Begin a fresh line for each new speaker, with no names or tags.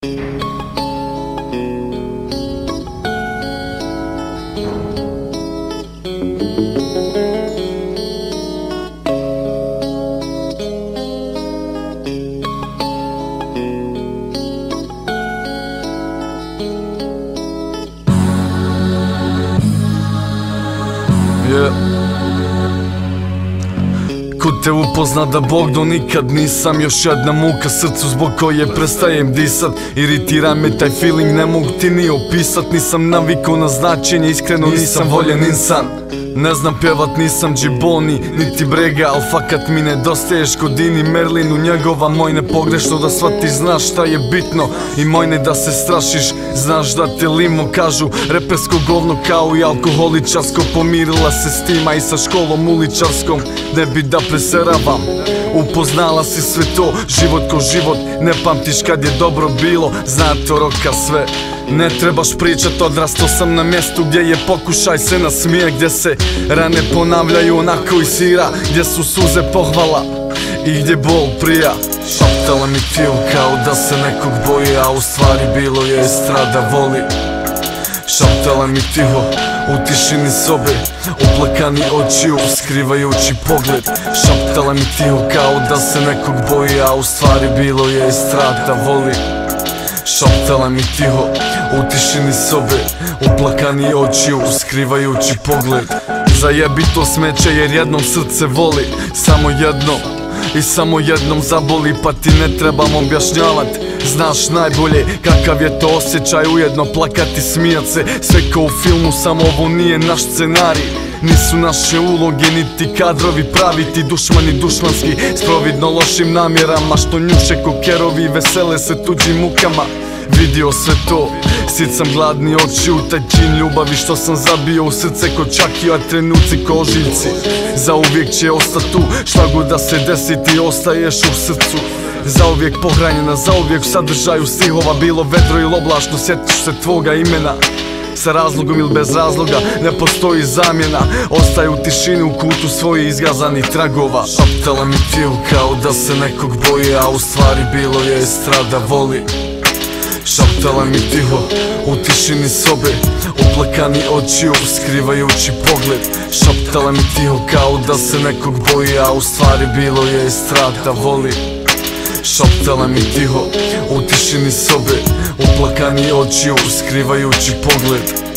Ko te upozna da Bog do nikad nisam. Još jedna muka srcu zbog koje prestajem disat. Iritira me taj feeling, ne mogu ti ni opisat. Nisam navikao na značenje, iskreno nisam voljen insan. Ne znam pjevat, nisam džiboni, niti brega, al fakat mi nedostaješ ko Dini Merlinu njegova. Moj ne pogrešno da shvatiš, znaš šta je bitno, i moj ne da se strašiš, znaš da te limo. Kažu repersko govno kao i alkoholičarsko, pomirila se s tima i sa školom uličarskom. Ne bi da preseravam, upoznala si sve to, život ko život, ne pamtiš kad je dobro bilo, znate roka sve. Ne trebaš pričat, odrastao sam na mjestu gdje je pokušaj se nasmije, gdje se rane ponavljaju onako iz sira, gdje su suze pohvala i gdje bol prija. Šaptala mi tiju kao da se nekog boji, a u stvari bilo je estrada voli. Šaptala mi tiho u tišini sobe, uplakani očiju skrivajući pogled. Šaptala mi tiho kao da se nekog boji, a u stvari bilo je estrada voli. Šaptala mi tiho u tišini sobe, uplakani očiju skrivajući pogled. Zajebi to smeće jer jednom srce voli, samo jednom i samo jednom zaboli, pa ti ne trebam objašnjavat, znaš najbolje kakav je to osjećaj, ujedno plakati, smijat se, sve ko u filmu, samo ovo nije naš scenarij. Nisu naše uloge niti kadrovi pravi, ti dušmani dušmanski s providno lošim namjerama, što njuše ko kerovi, vesele se tuđim mukama. Vidio sve to, sicam gladni oči u taj čin ljubavi što sam zabio u srce ko čaki, a trenuci ko ožiljci zauvijek će ostat tu, šta god da se desi ti ostaješ u srcu. Zauvijek pohranjena, zauvijek u sadržaju stihova, bilo vedro ili oblačno, sjetiš se tvoga imena. Sa razlogom ili bez razloga, ne postoji zamjena, ostaje u tišini u kutu svojih izgazanih tragova. Šaptala mi tiju kao da se nekog boji, a u stvari bilo je estrada voli. Šaptala mi tiho u tišini sobe, uplakani očiju skrivajući pogled. Šaptala mi tiho kao da se nekog boji, a u stvari bilo je estrada voli. Šaptala mi tiho u tišini sobe, uplakani očiju skrivajući pogled.